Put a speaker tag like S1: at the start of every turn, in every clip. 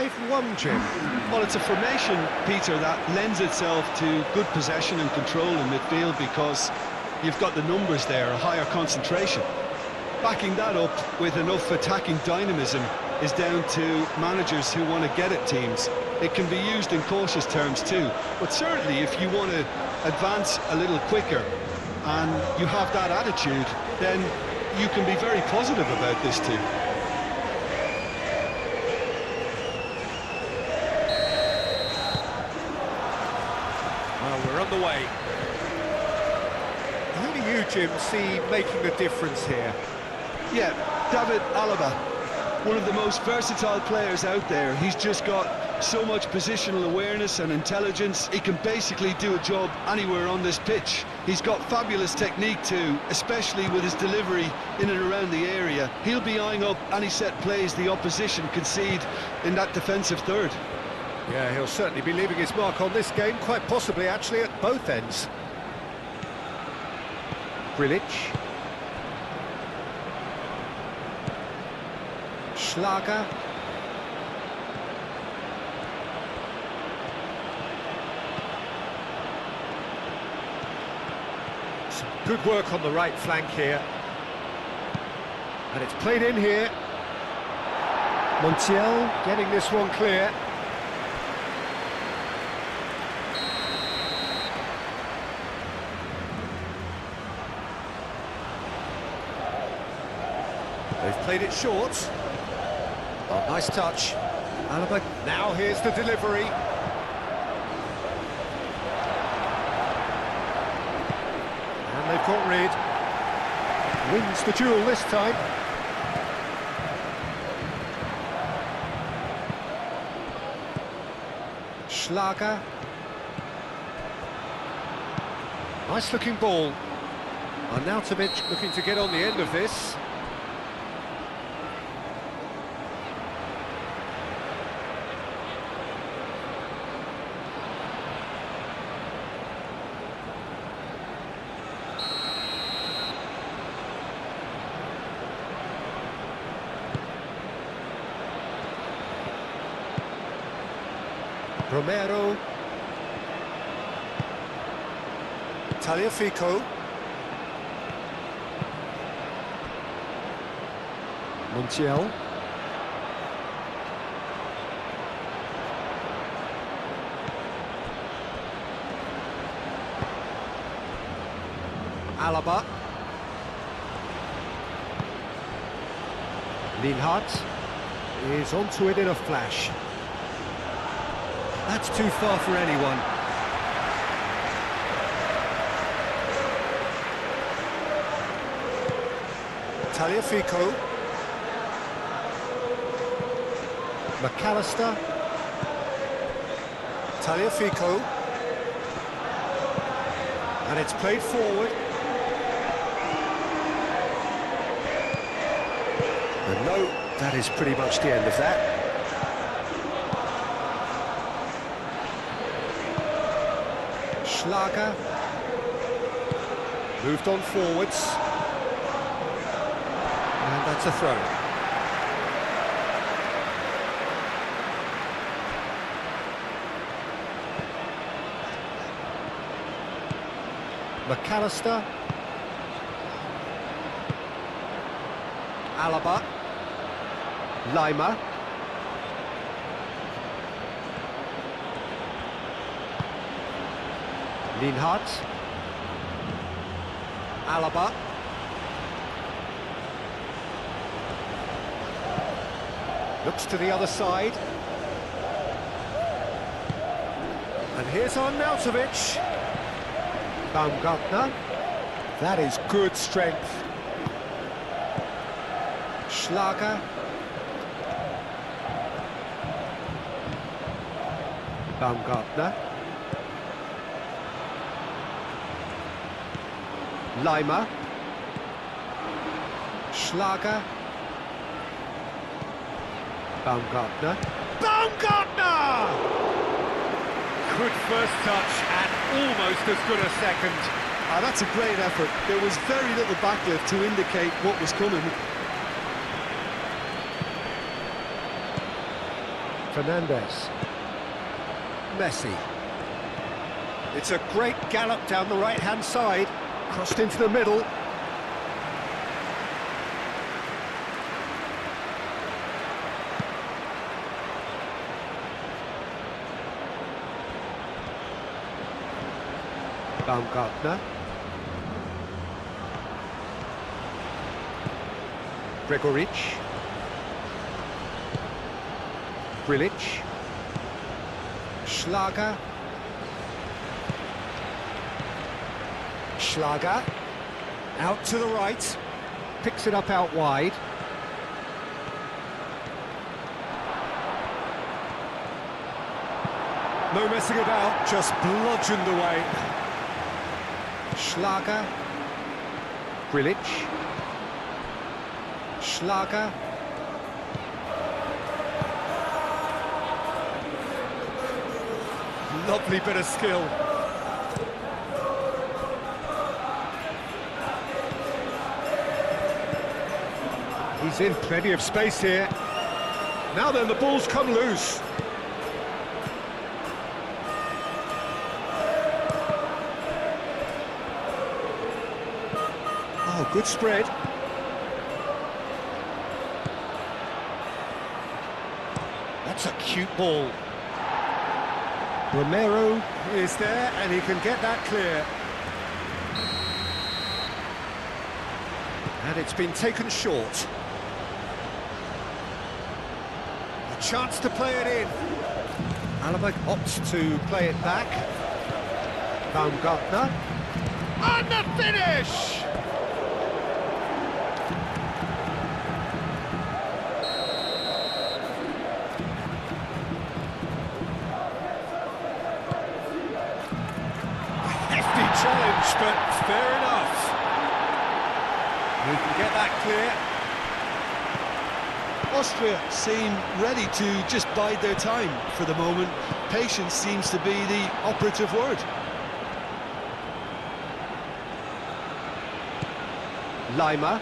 S1: they've won, Jim?
S2: Well, it's a formation, Peter, that lends itself to good possession and control in midfield because you've got the numbers there, a higher concentration. Backing that up with enough attacking dynamism is down to managers who want to get at teams. It can be used in cautious terms too, but certainly if you want to advance a little quicker and you have that attitude, then you can be very positive about this team.
S1: Well, we're on the way. Who do you, Jim, see making the difference here?
S2: Yeah, David Alaba, one of the most versatile players out there. He's just got so much positional awareness and intelligence. He can basically do a job anywhere on this pitch. He's got fabulous technique too, especially with his delivery in and around the area. He'll be eyeing up any set plays the opposition concede in that defensive third.
S1: Yeah, he'll certainly be leaving his mark on this game, quite possibly actually at both ends. Grilic. Schlager. Some good work on the right flank here. And it's played in here. Montiel getting this one clear. They've played it short. Oh, nice touch. Alaba, now here's the delivery. And they've got rid. Wins the duel this time. Schlager. Nice looking ball. Arnautovic looking to get on the end of this. Romero. Tagliafico. Montiel. Alaba. Lienhart is onto it in a flash. That's too far for anyone. Tagliafico. McAllister. Tagliafico. And it's played forward. And no, that is pretty much the end of that. Schlager. Moved on forwards. And that's a throw. McAllister. Alaba. Lima. Lienhart. Alaba. Looks to the other side. And here's Arnautovic. Baumgartner. That is good strength. Schlager. Baumgartner. Lima. Schlager. Baumgartner. Baumgartner! Good first touch and almost as good a second.
S2: That's a great effort. There was very little backlift to indicate what was coming.
S1: Fernandez. Messi. It's a great gallop down the right-hand side. Crossed into the middle. Baumgartner. Gregoric. Grilic. Schlager. Schlager. Out to the right. Picks it up out wide. No messing about, just bludgeoned away. Schlager. Grilic. Schlager. Lovely bit of skill. He's in plenty of space here. Now then, the ball's come loose. Oh, good spread. That's a cute ball. Romero is there, and he can get that clear. And it's been taken short. A chance to play it in. Alaba opts to play it back. Baumgartner. And the finish! Challenge, but fair enough. We can get that clear.
S2: Austria seem ready to just bide their time for the moment. Patience seems to be the operative word.
S1: Lima.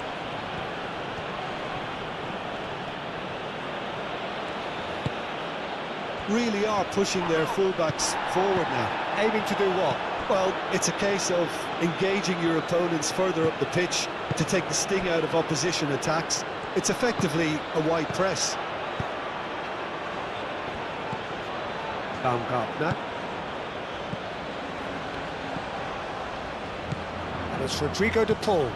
S2: Really are pushing their fullbacks forward now.
S1: Aiming to do what?
S2: Well, it's a case of engaging your opponents further up the pitch to take the sting out of opposition attacks. It's effectively a wide press.
S1: Baumgartner. And it's Rodrigo de Paul.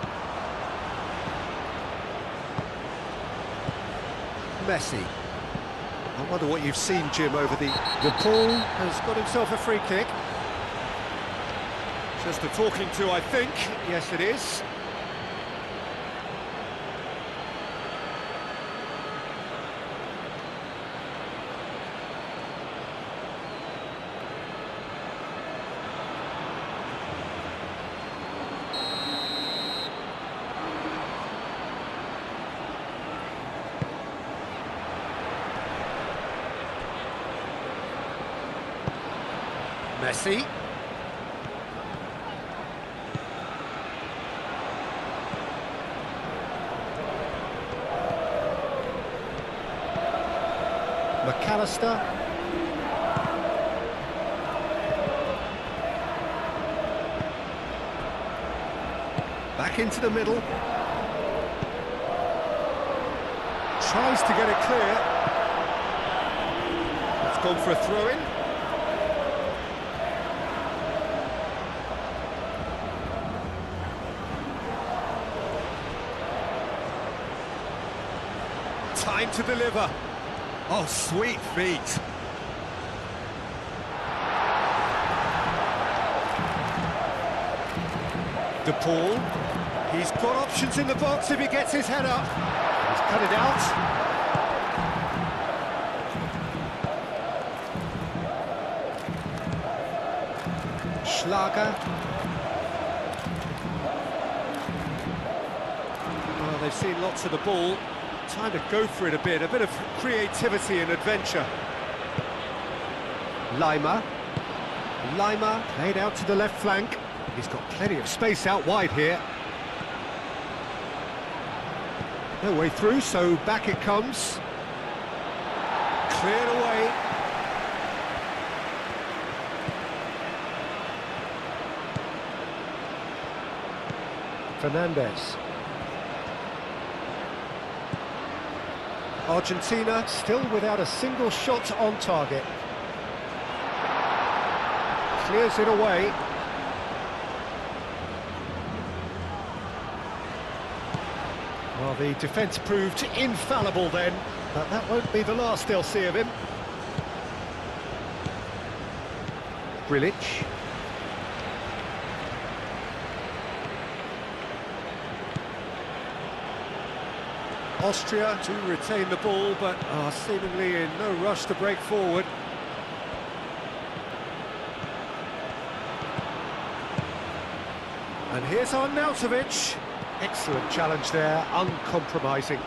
S1: Messi. I wonder what you've seen, Jim, over the... De Paul has got himself a free kick. Just a talking to, I think. Yes, it is. Messi. McAllister. Back into the middle. Tries to get it clear. It's gone for a throw-in. Time to deliver. Oh, sweet feet. De Paul. He's got options in the box if he gets his head up. He's cut it out. Schlager. Well, they've seen lots of the ball. Time to go for it a bit of creativity and adventure. Lima. Lima played out to the left flank. He's got plenty of space out wide here. No way through, so back it comes. Cleared away. Fernandez. Argentina still without a single shot on target. Clears it away. Well, the defence proved infallible then, but that won't be the last they'll see of him. Grilic. Austria to retain the ball, but are seemingly in no rush to break forward. And here's Arnautovic. Excellent challenge there, uncompromising.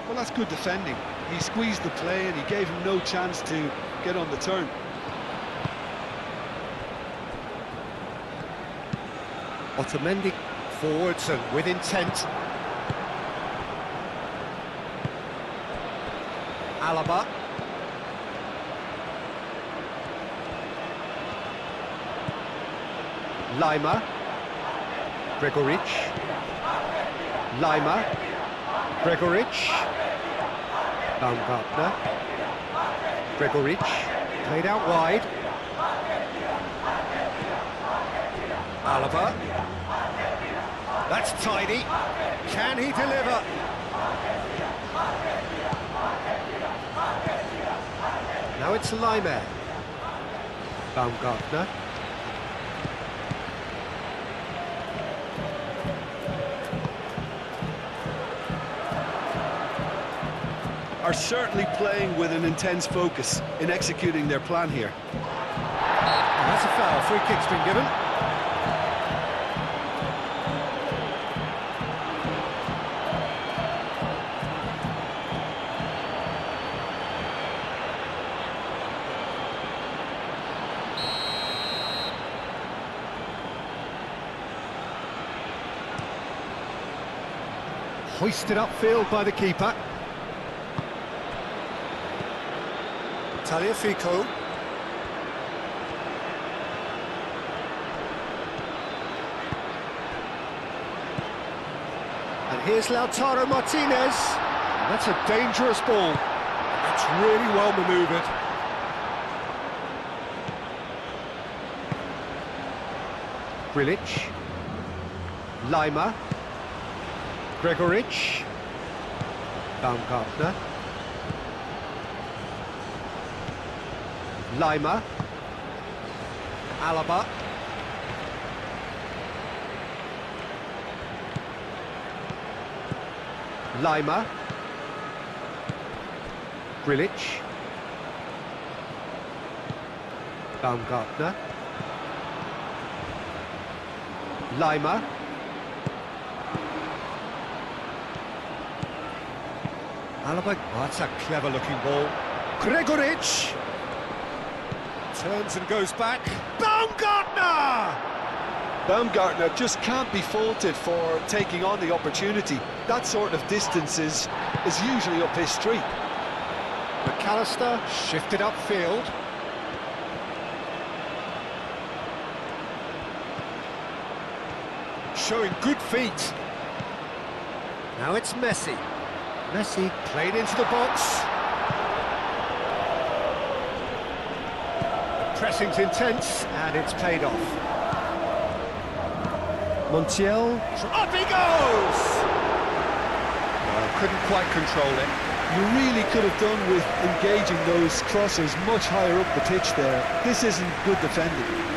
S2: Well, that's good defending. He squeezed the play and he gave him no chance to get on the turn.
S1: Otamendi forwards and with intent. Alaba. Lima. Gregoric. Lima. Gregoric. Baumgartner. Gregoric. Played out wide. Alaba. That's tidy. Can he deliver? Now it's Lima. Baumgartner.
S2: Are certainly playing with an intense focus in executing their plan here.
S1: And that's a foul. Free kick's been given. Hoisted upfield by the keeper. Tagliafico. And here's Lautaro Martinez. And that's a dangerous ball. That's really well manoeuvred. Grilic. Lima. Gregoric. Baumgartner. Lima. Alaba. Lima. Grilic. Baumgartner. Lima. Alaba. Oh, that's a clever looking ball. Gregoric. Turns and goes back. Baumgartner!
S2: Baumgartner just can't be faulted for taking on the opportunity. That sort of distance is usually up his street.
S1: McAllister shifted upfield. Showing good feet. Now it's Messi. Messi played into the box. Pressing's intense, and it's paid off. Montiel, up he goes! Couldn't quite control it.
S2: You really could have done with engaging those crosses much higher up the pitch there. This isn't good defending.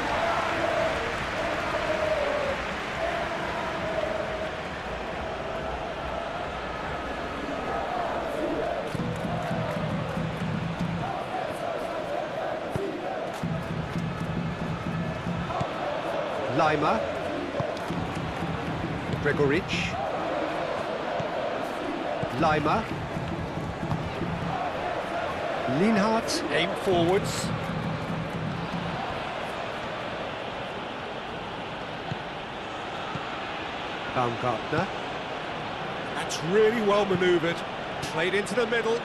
S1: Lima. Gregoric. Lima. Lienhardt aim forwards. Baumgartner. That's really well manoeuvred. Played into the middle.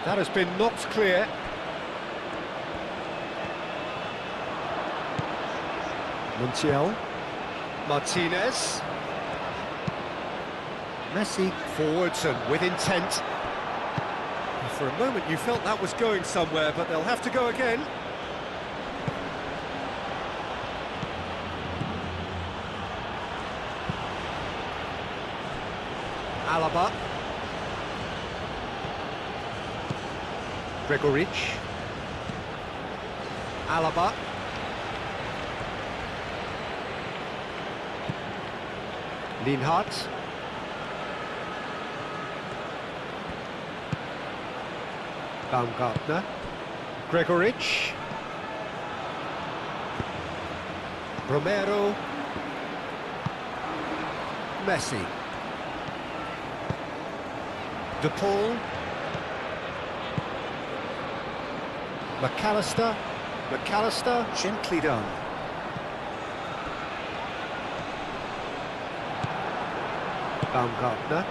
S1: That has been knocked clear. Montiel. Martinez. Messi forwards and with intent. For a moment you felt that was going somewhere, but they'll have to go again. Alaba. Gregoric. Alaba. Lienhardt. Baumgartner. Gregoric. Romero. Messi. De Paul. McAllister. McAllister, gently done. Baumgartner.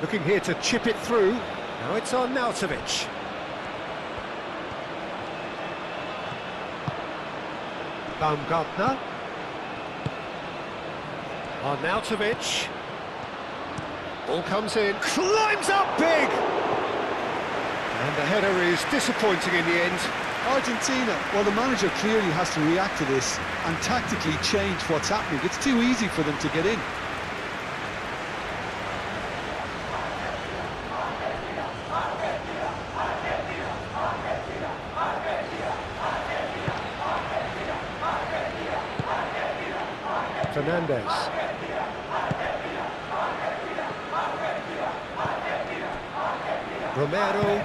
S1: Looking here to chip it through. Now it's on Arnautovic. Baumgartner. Arnautovic. Ball comes in, climbs up big! And the header is disappointing in the end.
S2: Argentina, well, the manager clearly has to react to this and tactically change what's happening. It's too easy for them to get in.
S1: Fernandez. Romero.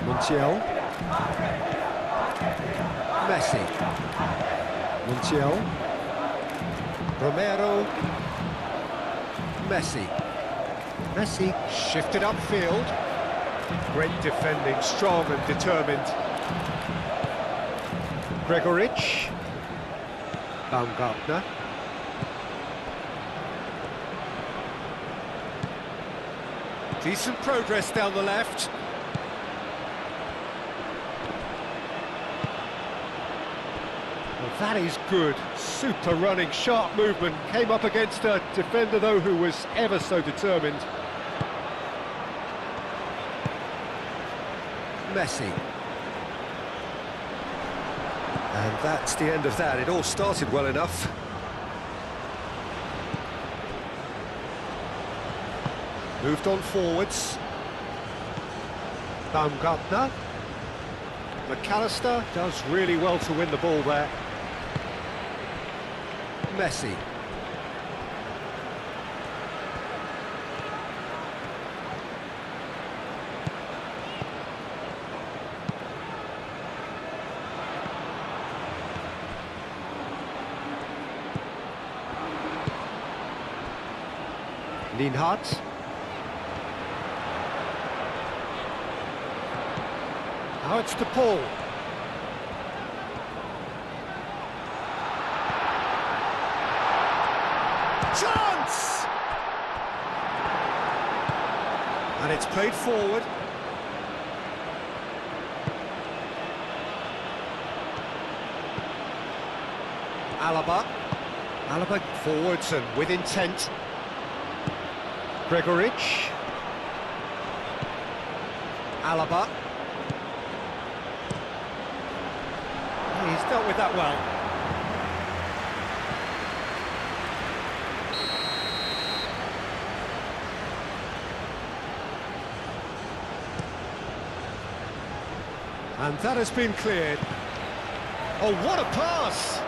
S1: Montiel. Messi. Montiel. Romero. Messi. Messi shifted upfield. Great defending, strong and determined. Gregoric. Baumgartner. Decent progress down the left. Well, that is good. Super running, sharp movement. Came up against a defender, though, who was ever so determined. Messi. And that's the end of that. It all started well enough. Moved on forwards. Baumgartner. McAllister does really well to win the ball there. Messi. Lienhardt. Now it's De Paul. Chance! And it's played forward. Alaba. Alaba forwards and with intent. Gregoric. Alaba. He's dealt with that well. And that has been cleared. Oh, what a pass!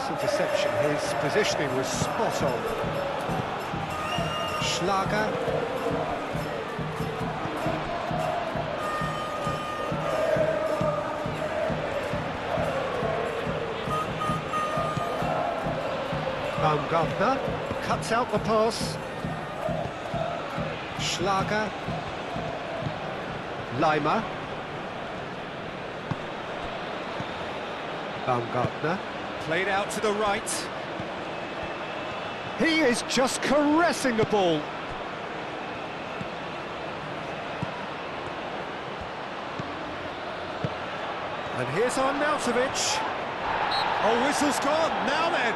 S1: Interception, his positioning was spot on. Schlager. Baumgartner cuts out the pass. Schlager. Leimer. Baumgartner. Played out to the right. He is just caressing the ball. And here's Arnautovic. Oh, whistle's gone, now then!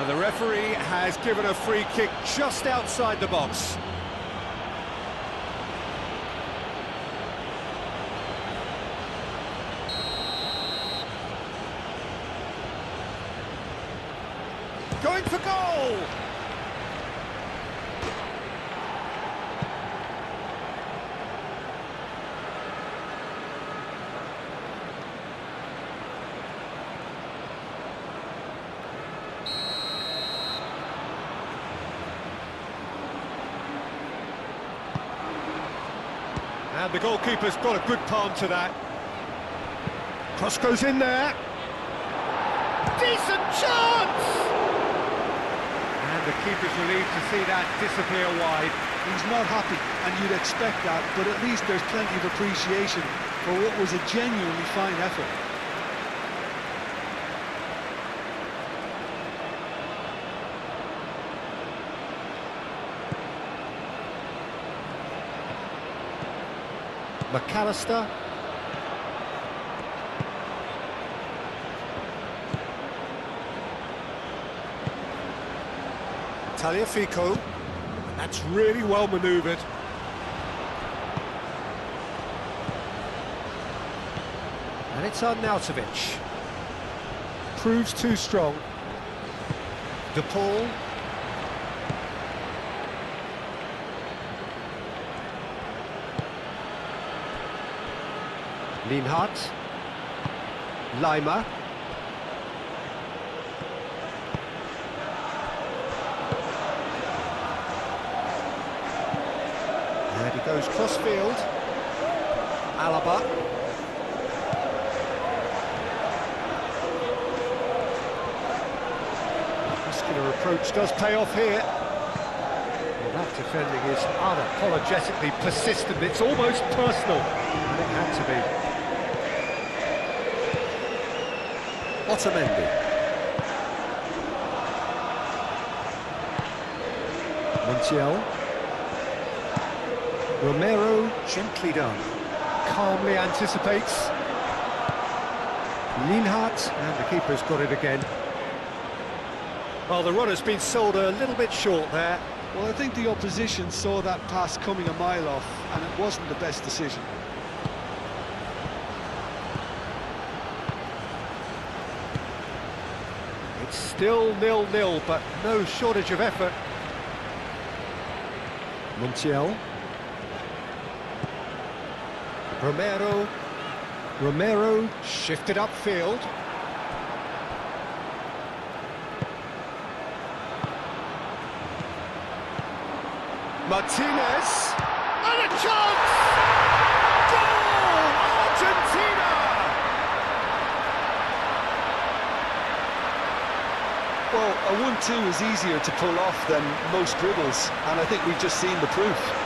S1: The referee has given a free kick just outside the box. Going for goal! And the goalkeeper's got a good palm to that. Cross goes in there. Decent chance! And the keeper's relieved to see that disappear wide.
S2: He's not happy, and you'd expect that, but at least there's plenty of appreciation for what was a genuinely fine effort.
S1: McAllister. Tagliafico. And that's really well manoeuvred. And it's Arnautovic. Proves too strong. De Paul. Lienhart, Lima, and he goes cross-field, Alaba, muscular approach does pay off here. Well, that defending is unapologetically persistent, it's almost personal, and it had to be. Otamendi. Montiel. Romero, gently done. Calmly anticipates. Lienhart, and the keeper's got it again. Well, the runner's been sold a little bit short there.
S2: Well, I think the opposition saw that pass coming a mile off, and it wasn't the best decision.
S1: Still 0-0, but no shortage of effort. Montiel. Romero shifted upfield. Martinez. And a chance! Goal! Argentina!
S2: Well, a 1-2 is easier to pull off than most dribbles, and I think we've just seen the proof.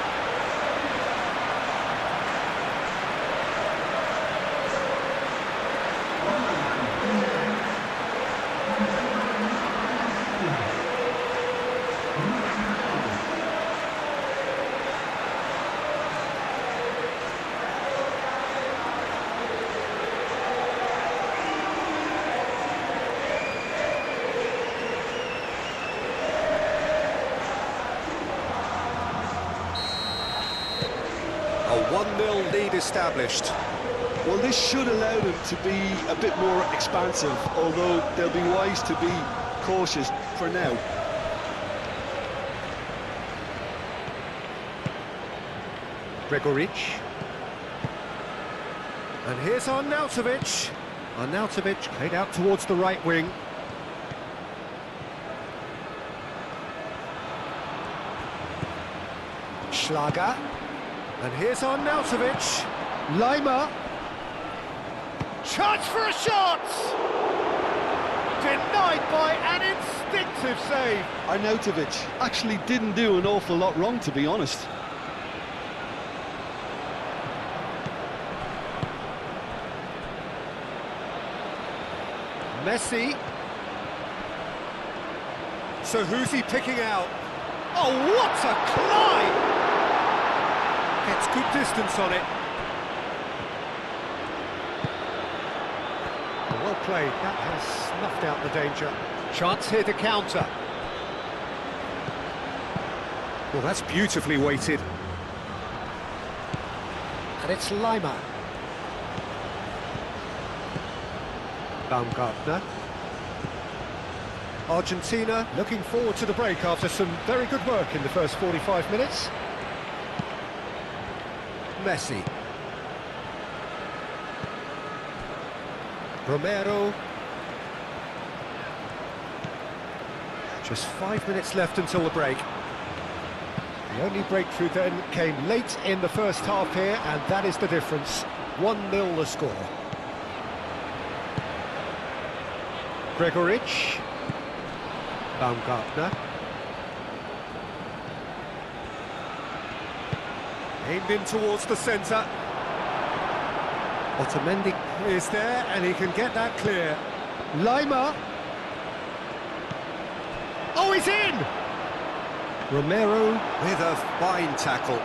S1: A 1-0 lead established.
S2: Well, this should allow them to be a bit more expansive, although they'll be wise to be cautious for now.
S1: Gregoric. And here's Arnautovic. Arnautovic played out towards the right wing. Schlager. And here's Arnautovic. Lima. Chance for a shot! Denied by an instinctive save.
S2: Arnautovic actually didn't do an awful lot wrong, to be honest.
S1: Messi. So who's he picking out? Oh, what a climb! Gets good distance on it. played. That has snuffed out the danger. Chance here to counter. Well, that's beautifully weighted. And it's Lima. Baumgartner. Argentina looking forward to the break after some very good work in the first 45 minutes. Messi. Romero. Just 5 minutes left until the break. The only breakthrough then came late in the first half here, and that is the difference. 1-0 the score. Gregoritsch. Baumgartner. Aimed in towards the centre. Otamendi is there, and he can get that clear. Lima. Oh, he's in! Romero with a fine tackle.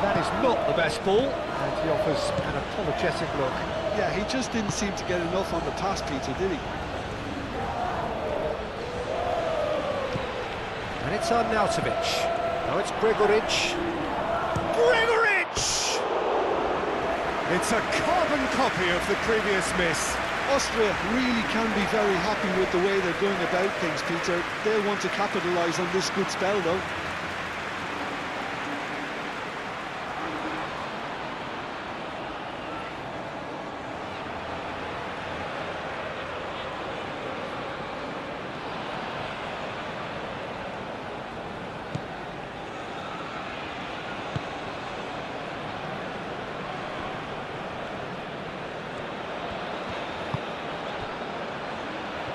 S1: That is not the best ball, and he offers an apologetic look.
S2: Yeah, he just didn't seem to get enough on the pass, Peter, did he?
S1: And it's Arnautovic. Now it's Gregoritsch. Gregoritsch! It's a carbon copy of the previous miss.
S2: Austria really can be very happy with the way they're going about things, Peter. They'll want to capitalise on this good spell, though.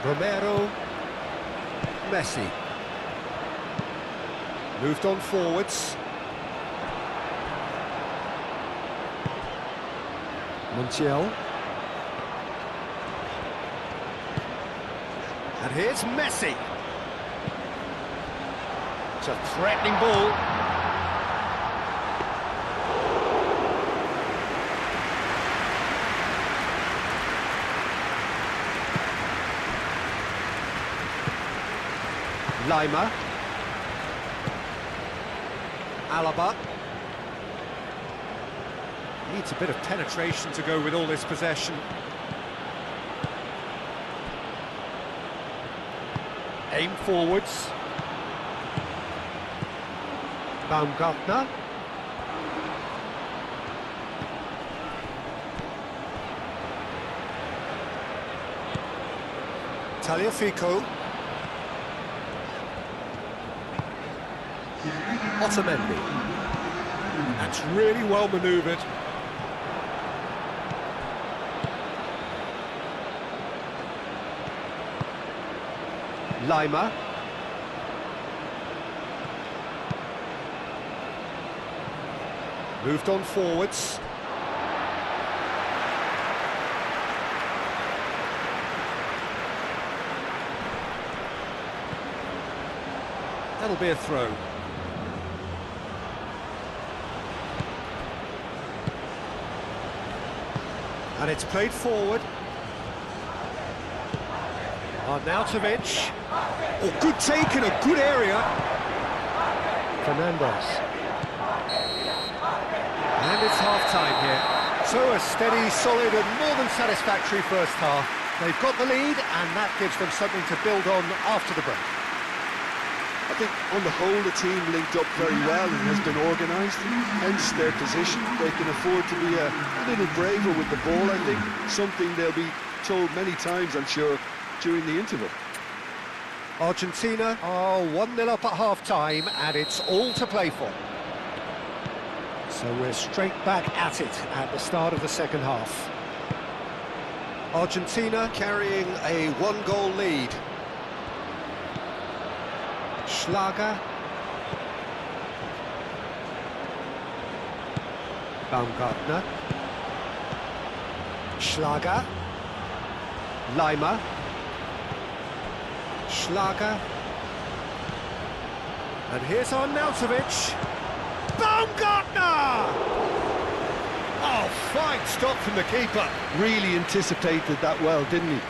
S1: Romero, Messi. Moved on forwards. Montiel. And here's Messi. It's a threatening ball. Lima. Alaba. Needs a bit of penetration to go with all this possession. Aim forwards. Baumgartner. Tagliafico. Otamendi. That's really well manoeuvred. Lima. Moved on forwards. That'll be a throw. And it's played forward. Arnautovic. Oh, good take in a good area. Fernandez. And it's half-time here. So a steady, solid and more than satisfactory first half. They've got the lead, and that gives them something to build on after the break.
S2: I think on the whole the team linked up very well and has been organised, hence their position. They can afford to be a little braver with the ball, I think, something they'll be told many times, I'm sure, during the interval.
S1: Argentina are 1-0 up at half-time, and it's all to play for. So we're straight back at it at the start of the second half. Argentina carrying a one-goal lead. Schlager. Baumgartner. Schlager. Lima. Schlager. And here's Arnautovic. Baumgartner! Oh, fine stop from the keeper.
S2: Really anticipated that well, didn't he?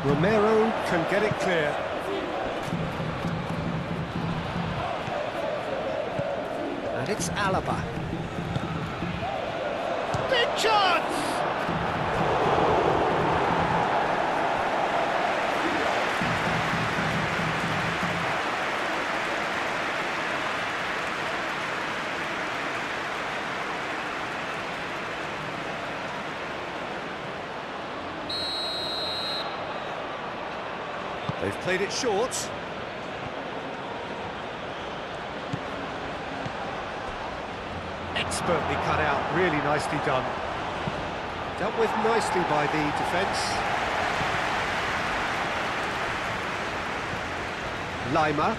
S1: Romero can get it clear. And it's Alaba. Big chance! They've played it short. Expertly cut out, really nicely done. Dealt with nicely by the defence. Lima.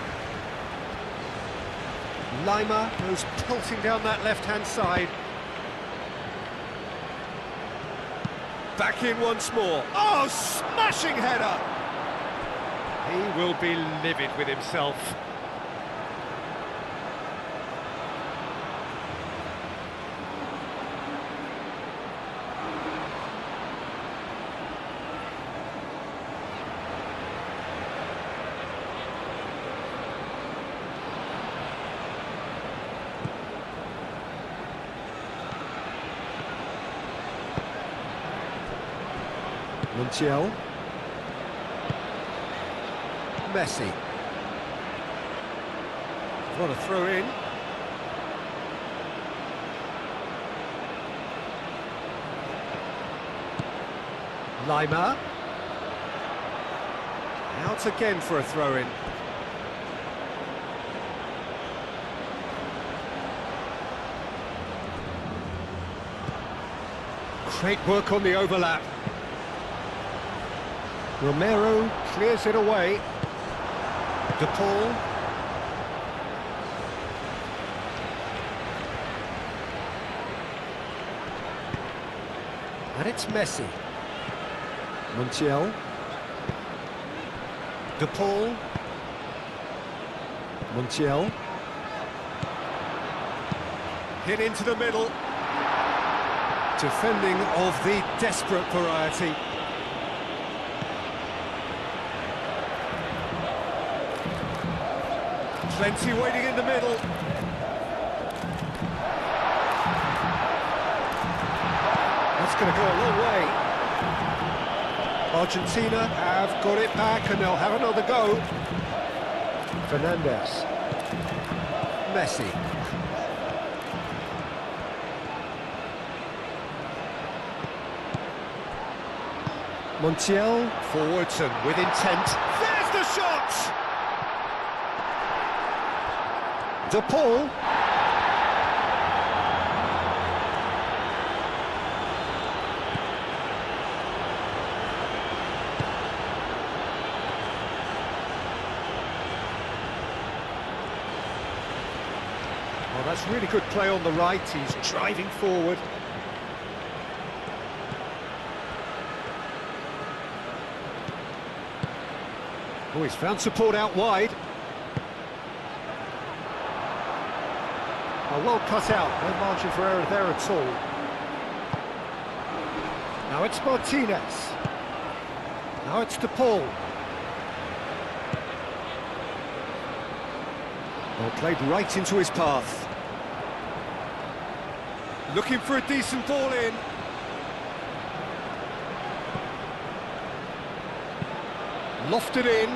S1: Lima goes pelting down that left-hand side. Back in once more. Oh, smashing header! He will be livid with himself. Montiel. Messi. What a throw in. Lima. Out again for a throw in. Great work on the overlap. Romero clears it away. De Paul. And it's Messi. Montiel. De Paul. Montiel. Hit into the middle. Defending of the desperate variety. Plenty waiting in the middle. That's going to go a long way. Argentina have got it back and they'll have another go. Fernandez. Messi. Montiel forwards and with intent. There's the shot! De Paul. Well, that's really good play on the right. He's driving forward. Oh, he's found support out wide. Oh, well cut out, no margin for error there at all. Now it's Martinez. Now it's De Paul. Well, played right into his path. Looking for a decent ball in. Lofted in.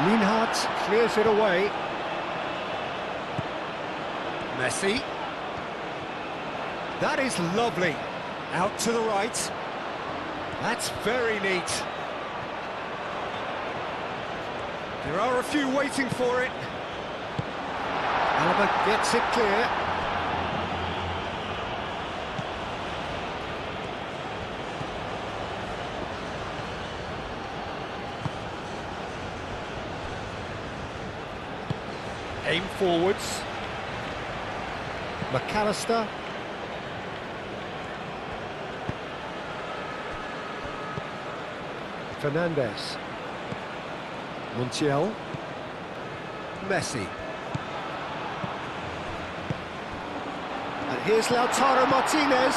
S1: Lienhardt clears it away. Messi. That is lovely. Out to the right. That's very neat. There are a few waiting for it. Alaba gets it clear. Aim forwards. McAllister. Fernandez. Montiel. Messi. And here's Lautaro Martinez.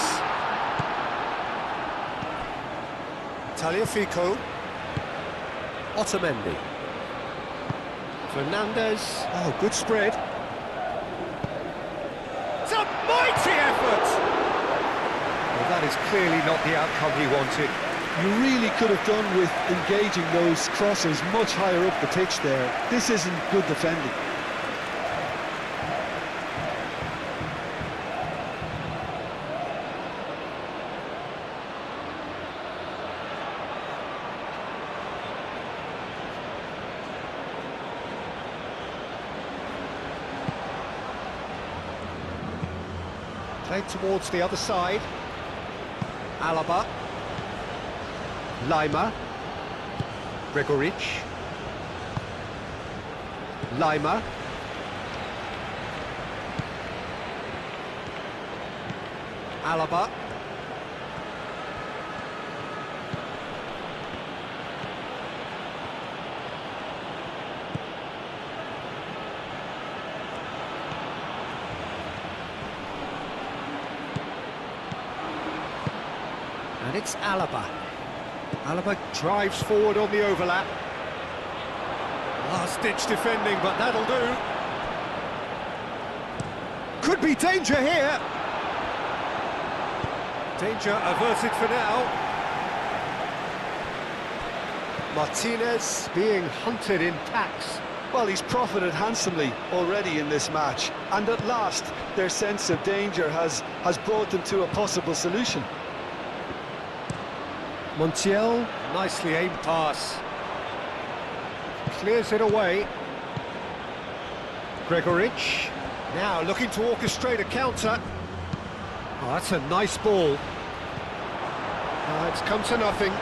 S1: Tagliafico. Otamendi. Fernandez. Oh, good spread. It's a mighty effort! Well, that is clearly not the outcome he wanted.
S2: You really could have done with engaging those crosses much higher up the pitch there. This isn't good defending.
S1: Played towards the other side. Alaba. Lima. Gregoric. Lima. Alaba. And it's Alaba. Alaba drives forward on the overlap. Last-ditch defending, but that'll do. Could be danger here. Danger averted for now. Martinez being hunted in packs.
S2: Well, he's profited handsomely already in this match, and at last their sense of danger has brought them to a possible solution.
S1: Montiel, nicely aimed pass. Clears it away. Gregoric, now looking to orchestrate a counter. Oh, that's a nice ball. It's come to nothing.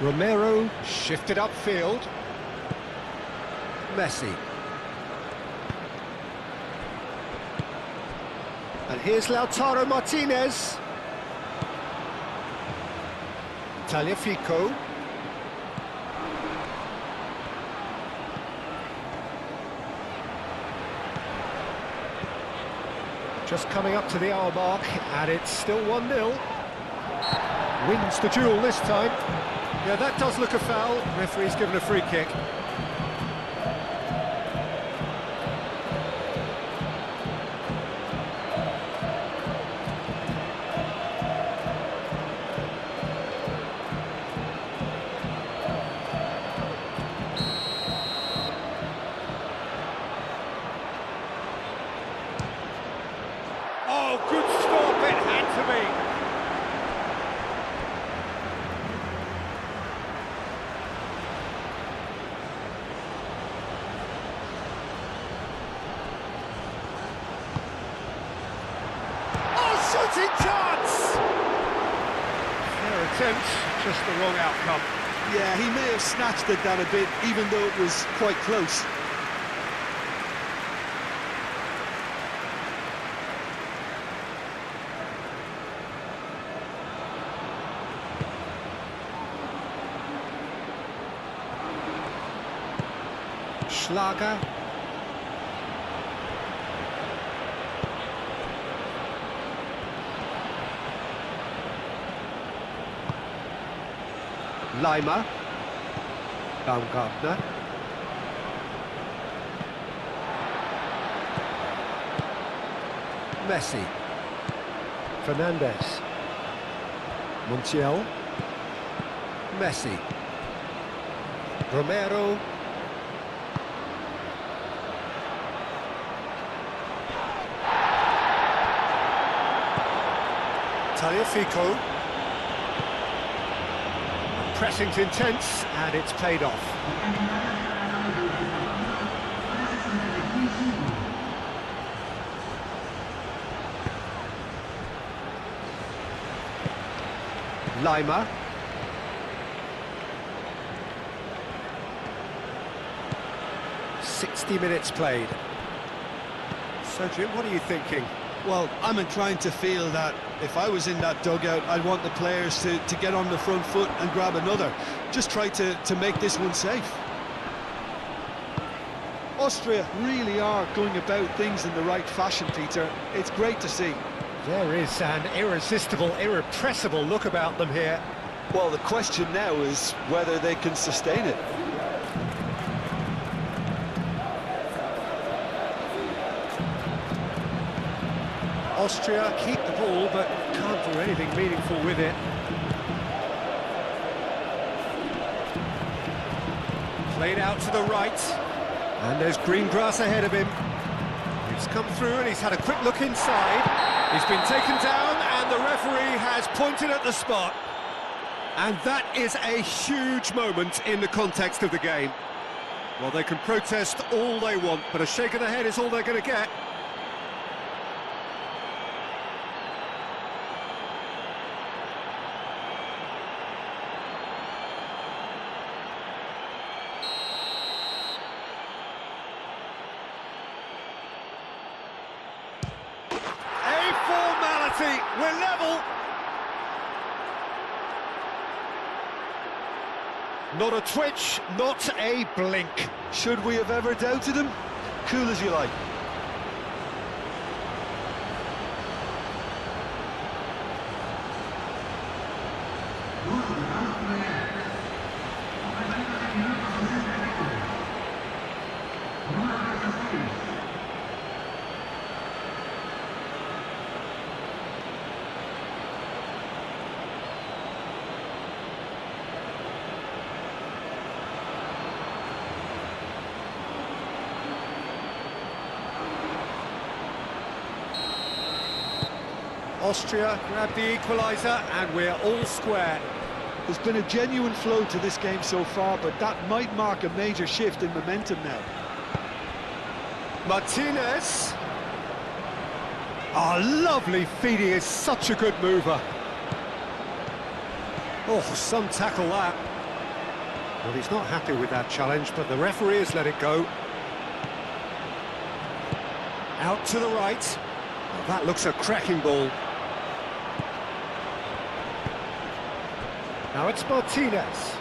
S1: Romero shifted upfield. Messi. And here's Lautaro Martinez. Tagliafico. Just coming up to the hour mark, and it's still 1-0. Wins the duel this time. Yeah, that does look a foul. Referee's given a free kick. Oh, good stop, it had to be. Oh, shooting chance! Fair attempt, just the wrong outcome.
S2: Yeah, he may have snatched at that a bit, even though it was quite close.
S1: Schlager. Lima. Baumgartner. Messi. Fernandez. Montiel. Messi. Romero. Tagliafico. Pressing's intense, and it's paid off. Lima. "60 minutes played." So, Jim, what are you thinking?
S2: Well, I'm inclined to feel that if I was in that dugout, I'd want the players to get on the front foot and grab another. Just try to make this one safe. Austria really are going about things in the right fashion, Peter. It's great to see.
S1: There is an irresistible, irrepressible look about them here.
S2: Well, the question now is whether they can sustain it.
S1: Austria keep the ball, but can't do anything meaningful with it. Played out to the right, and there's green grass ahead of him. He's come through and he's had a quick look inside. He's been taken down and the referee has pointed at the spot. And that is a huge moment in the context of the game. Well, they can protest all they want, but a shake of the head is all they're going to get. We're level. Not a twitch, not a blink.
S2: Should we have ever doubted him? Cool as you like.
S1: Austria grab the equaliser and we're all square.
S2: There's been a genuine flow to this game so far, but that might mark a major shift in momentum now.
S1: Martinez. Oh, lovely feed, he is such a good mover. Oh, some tackle that. Well, he's not happy with that challenge, but the referee has let it go. Out to the right. Well, that looks a cracking ball. Now it's Martinez.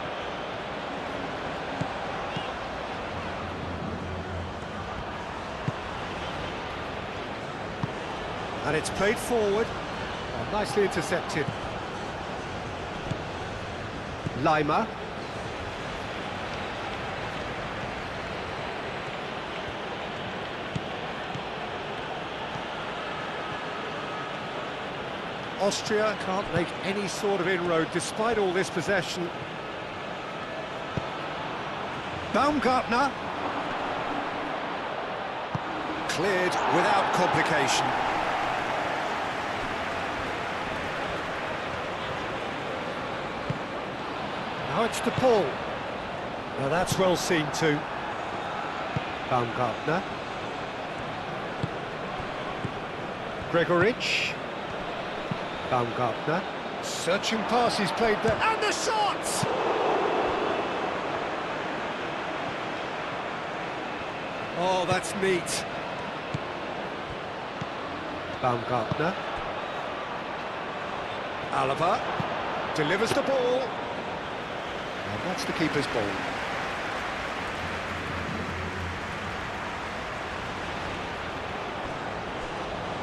S1: And it's played forward. Oh, nicely intercepted. Lima. Austria can't make any sort of inroad despite all this possession. Baumgartner. Cleared without complication. Now it's to Paul. Now that's well seen too. Baumgartner. Gregorich. Baumgartner. Searching pass, he's played there. And the shot! Oh, that's neat. Baumgartner. Alaba delivers the ball. And that's the keeper's ball.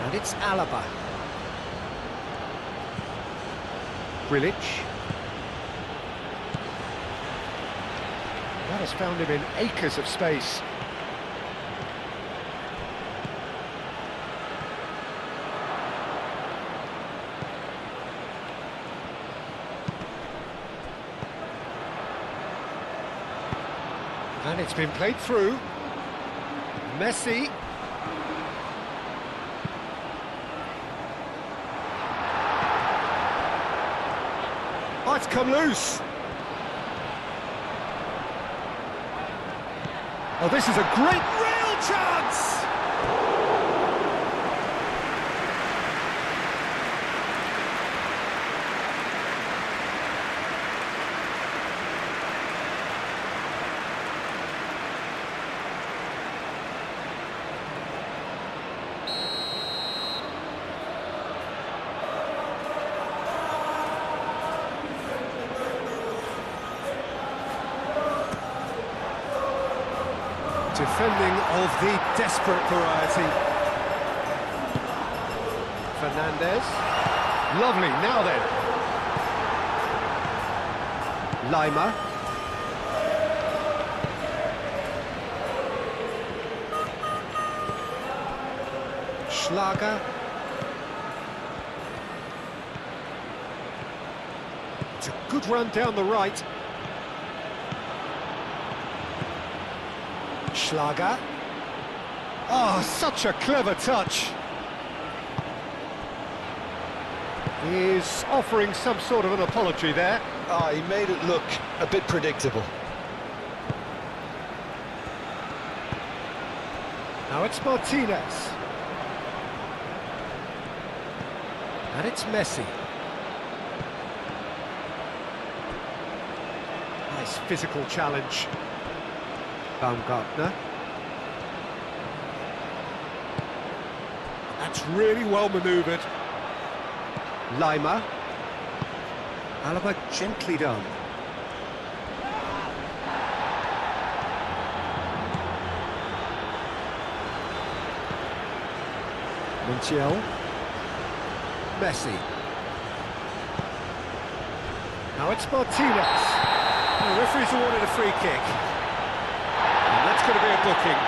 S1: And it's Alaba. Grilic. That has found him in acres of space. And it's been played through. Messi. Oh, it's come loose. Oh, this is a great real chance! Defending of the desperate variety. Fernandez. Lovely, now then. Lima. Schlager. It's a good run down the right. Schlager. Oh, such a clever touch. He's offering some sort of an apology there.
S2: Ah, he made it look a bit predictable.
S1: Now it's Martinez. And it's Messi. Nice physical challenge. Baumgartner. That's really well manoeuvred. Lima. Alaba gently done. Montiel. Messi. Now it's Martinez. The referee's awarded a free kick. And that's going to be a booking.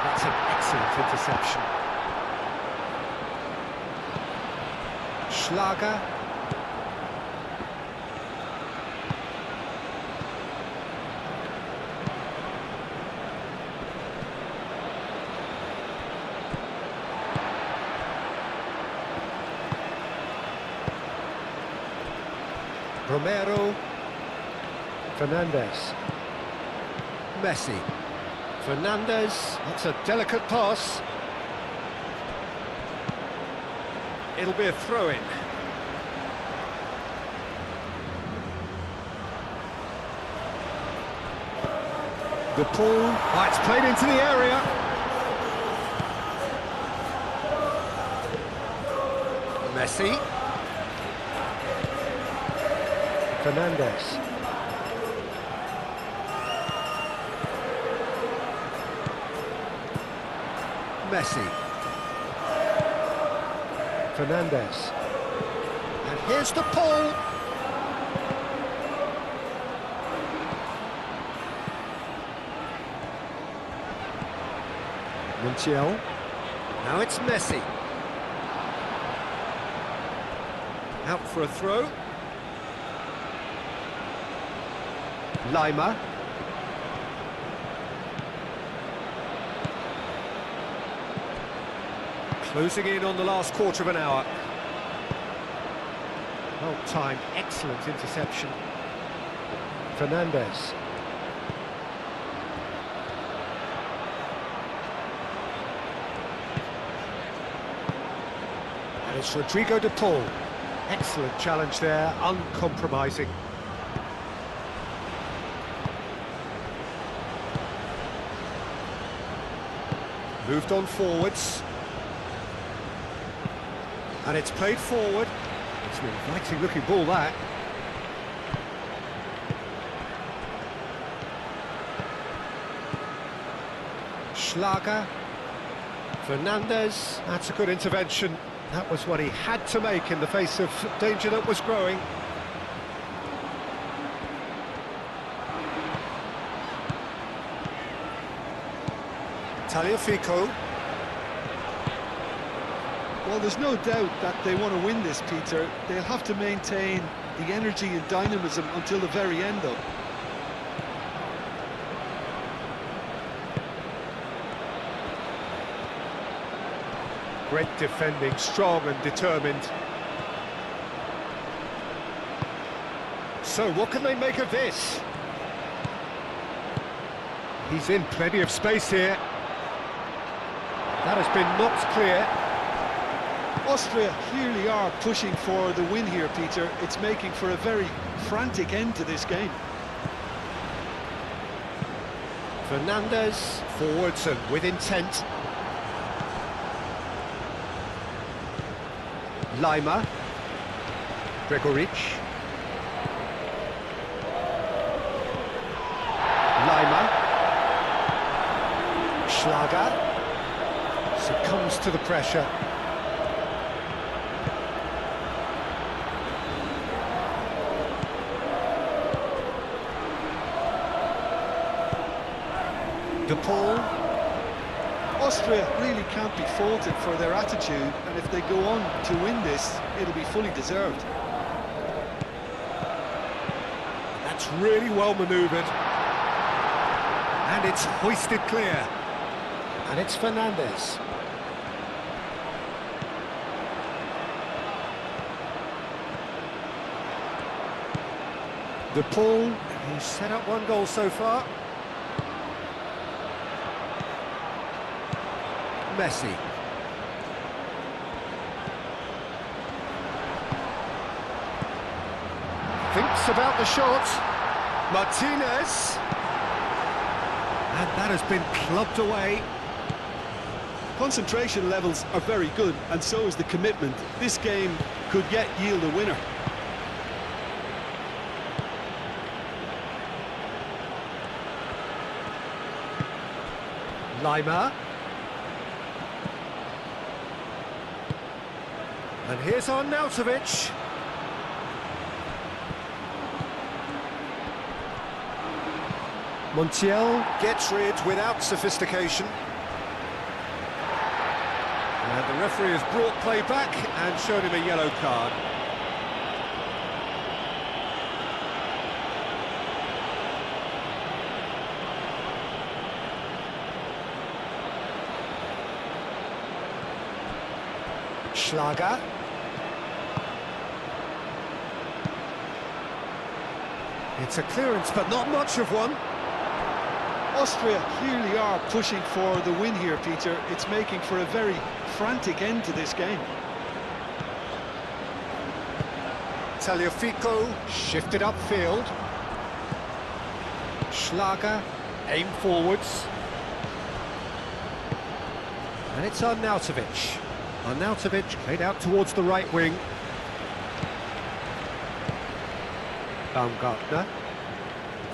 S1: That's an excellent interception. Schlager. Romero. Fernandez. Messi. Fernandez, that's a delicate pass. It'll be a throw-in. The ball, it's played into the area. Messi. Fernandez. Messi. Fernandez. And here's the ball. Montiel. Now it's Messi. Out for a throw. Lima. Closing in on the last quarter of an hour. Well timed, excellent interception. Fernandez. And it's Rodrigo de Paul. Excellent challenge there, uncompromising. Moved on forwards. And it's played forward. It's an inviting looking ball, that. Schlager. Fernandez. That's a good intervention. That was what he had to make in the face of danger that was growing. Tagliafico.
S2: Well, there's no doubt that they want to win this, Peter. They'll have to maintain the energy and dynamism until the very end, though.
S1: Great defending, strong and determined. So, what can they make of this? He's in plenty of space here. That has been knocked clear.
S2: Austria clearly are pushing for the win here, Peter. It's making for a very frantic end to this game.
S1: Fernandez forwards and with intent. Lima. Gregoric. Lima. Schlager. Succumbs to the pressure. De Paul.
S2: Austria really can't be faulted for their attitude, and if they go on to win this, it'll be fully deserved.
S1: That's really well manoeuvred. And it's hoisted clear. And it's Fernandez. De Paul, he's set up one goal so far. Messi. Thinks about the shot. Martinez. And that has been clubbed away.
S2: Concentration levels are very good, and so is the commitment. This game could yet yield a winner.
S1: Lima. And here's Arnautovic. Montiel gets rid without sophistication. And the referee has brought play back and shown him a yellow card. Schlager. It's a clearance, but not much of one.
S2: Austria clearly are pushing for the win here, Peter. It's making for a very frantic end to this game.
S1: Tagliafico shifted upfield. Schlager aim forwards. And it's Arnautovic. Arnautovic played out towards the right wing. Baumgartner.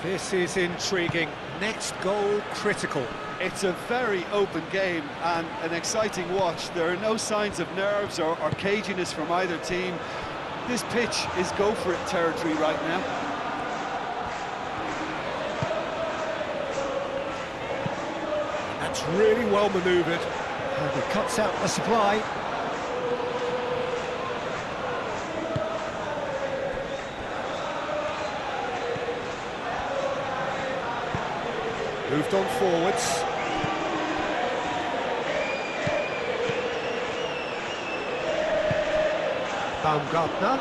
S1: This is intriguing. Next goal critical.
S2: It's a very open game and an exciting watch. There are no signs of nerves or caginess from either team. This pitch is go-for-it territory right now.
S1: That's really well manoeuvred. And it cuts out the supply. Moved on forwards. Baumgartner.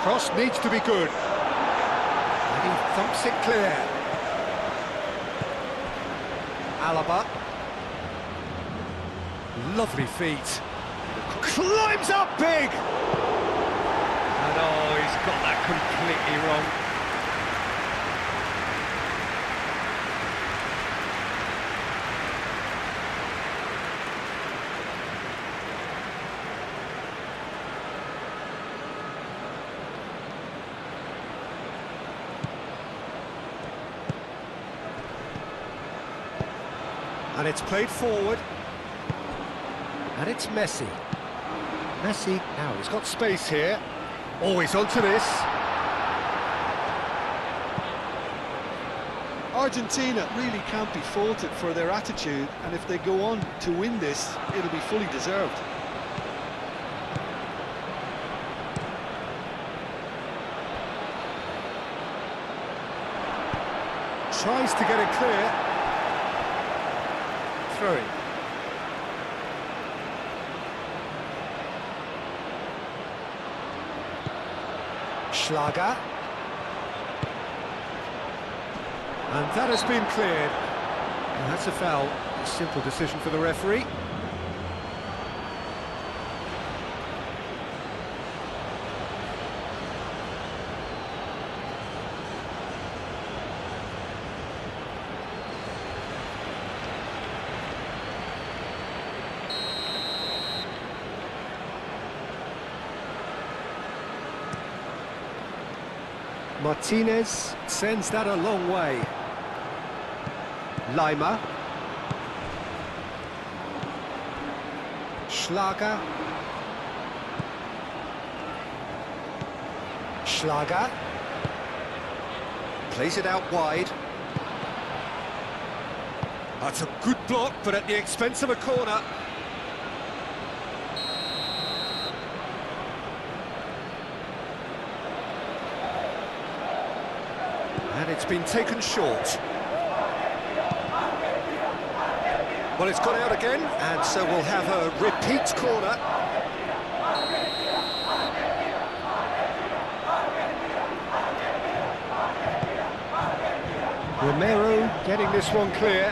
S1: Cross needs to be good. And he thumps it clear. Alaba. Lovely feet. Climbs up big! And oh, he's got that completely wrong. And it's played forward. And it's Messi. Messi, now he's got space here. Always onto this.
S2: Argentina really can't be faulted for their attitude, and if they go on to win this, it'll be fully deserved.
S1: Tries to get it clear. Throwing. Schlager. And that has been cleared. And that's a foul. A simple decision for the referee. Martinez sends that a long way. Lima. Schlager. Schlager. Plays it out wide. That's a good block, but at the expense of a corner. And it's been taken short. Well, it's gone out again, and so we'll have a repeat corner. Romero getting this one clear.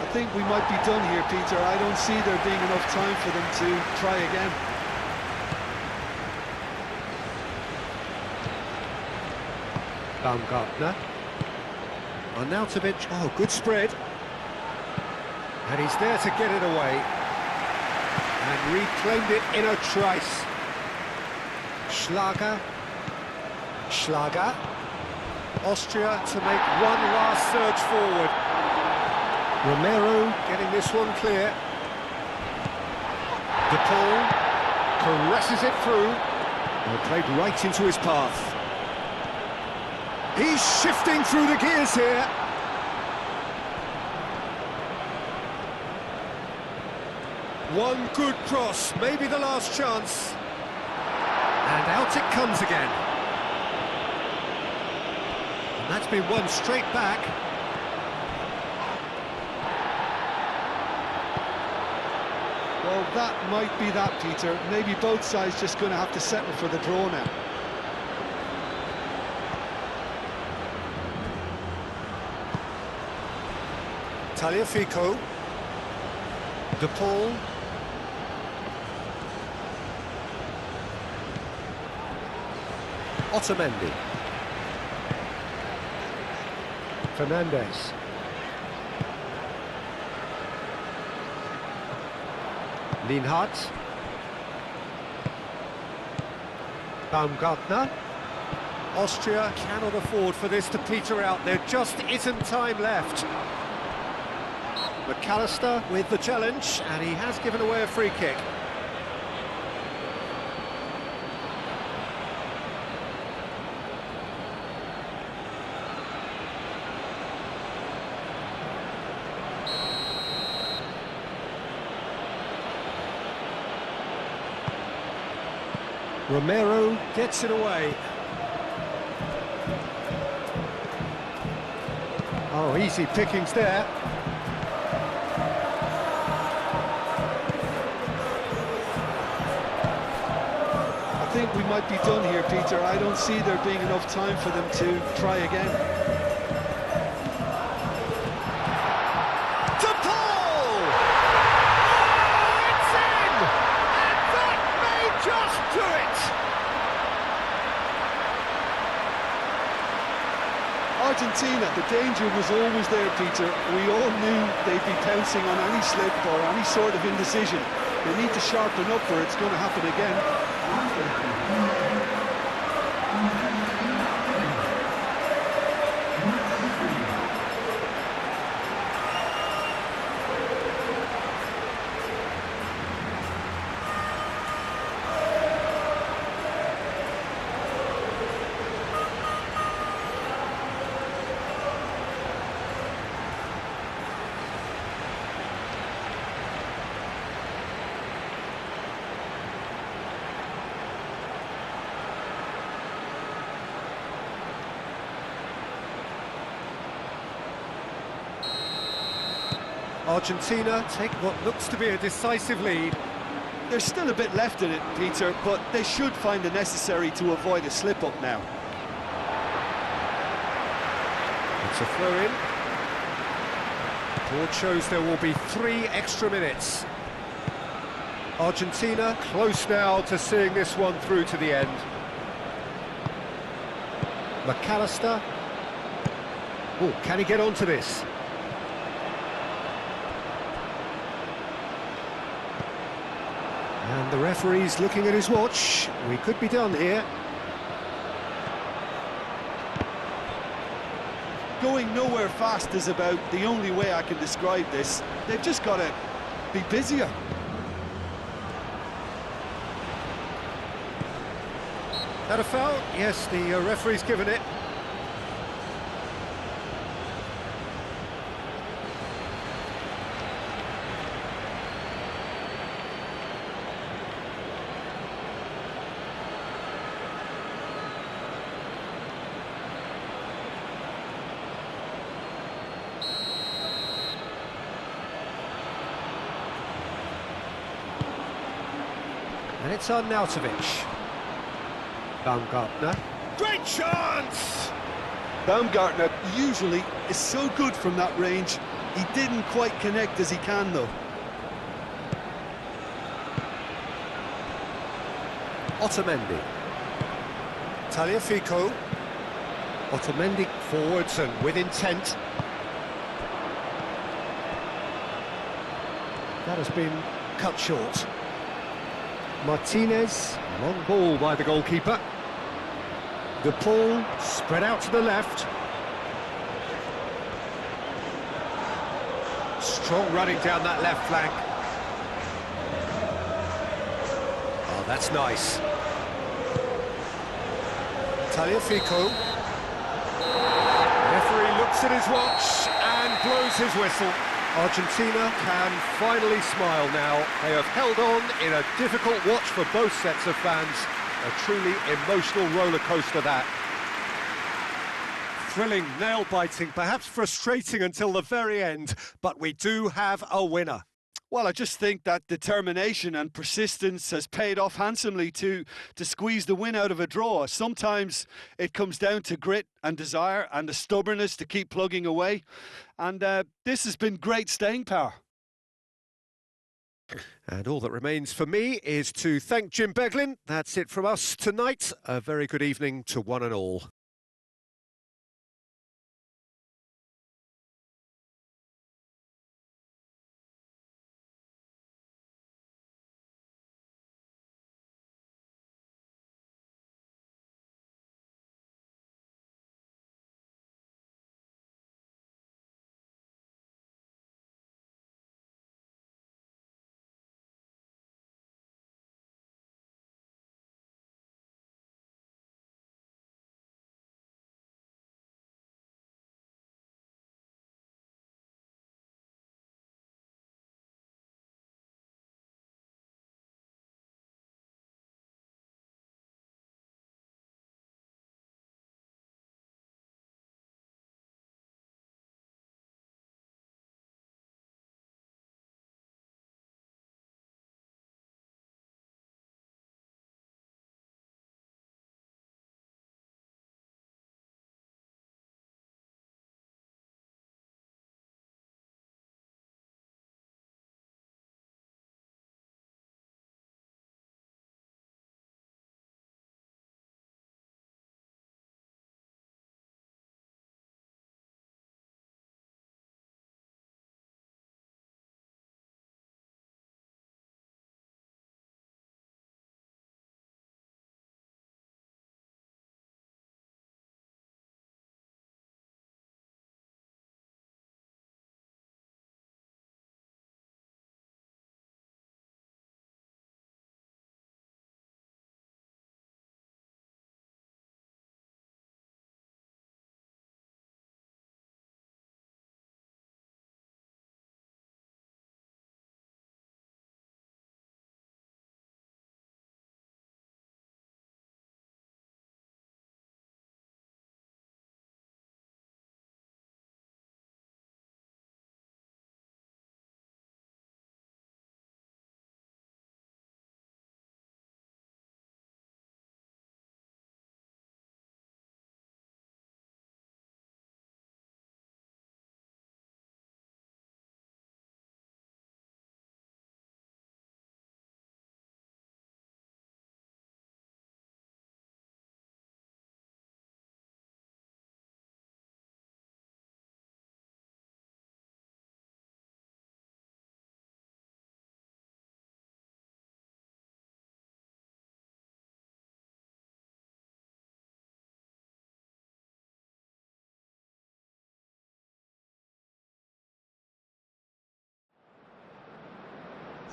S2: I think we might be done here, Peter. I don't see there being enough time for them to try again.
S1: Baumgartner. Arnautovic, oh, good spread. And he's there to get it away. And reclaimed it in a trice. Schlager. Schlager. Austria to make one last surge forward. Romero getting this one clear. De Paul caresses it through. And played right into his path. He's shifting through the gears here. One good cross, maybe the last chance. And out it comes again. And that's been won straight back.
S2: Well, that might be that, Peter. Maybe both sides just going to have to settle for the draw now.
S1: Tagliafico, De Paul, Otamendi, Fernandez, Lienhardt, Baumgartner. Austria cannot afford for this to peter out. There just isn't time left. McAllister with the challenge, and he has given away a free kick. Romero gets it away. Oh, easy pickings there.
S2: I think we might be done here, Peter. I don't see there being enough time for them to try again.
S1: De Paul! Oh, it's in! And that may just do it!
S2: Argentina, the danger was always there, Peter. We all knew they'd be pouncing on any slip or any sort of indecision. They need to sharpen up or it's going to happen again.
S1: Argentina take what looks to be a decisive lead.
S2: there's still a bit left in it, Peter, but they should find the necessary to avoid a slip-up now.
S1: It's a throw-in. The board shows there will be 3 extra minutes. Argentina close now to seeing this one through to the end. McAllister. Oh, can he get onto this? And the referee's looking at his watch. We could be done here.
S2: Going nowhere fast is about the only way I can describe this. They've just got to be busier.
S1: That a foul? Yes, the referee's given it. And it's Arnautovic. Baumgartner. Great chance!
S2: Baumgartner usually is so good from that range. He didn't quite connect as he can, though.
S1: Otamendi. Tagliafico. Otamendi forwards and with intent. That has been cut short. Martinez, long ball by the goalkeeper. De Paul spread out to the left. Strong running down that left flank. Oh, that's nice. Tagliafico. Referee looks at his watch and blows his whistle. Argentina can finally smile now. They have held on in a difficult watch for both sets of fans. A truly emotional roller coaster, that. Thrilling, nail-biting, perhaps frustrating until the very end, but we do have a winner.
S2: Well, I just think that determination and persistence has paid off handsomely to squeeze the win out of a draw. Sometimes it comes down to grit and desire and the stubbornness to keep plugging away. And this has been great staying power.
S1: And all that remains for me is to thank Jim Beglin. That's it from us tonight. A very good evening to one and all.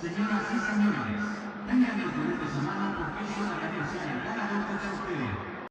S3: Señoras y señores, tengan los derechos a mano porque es hora de anunciar el ganador contra ustedes.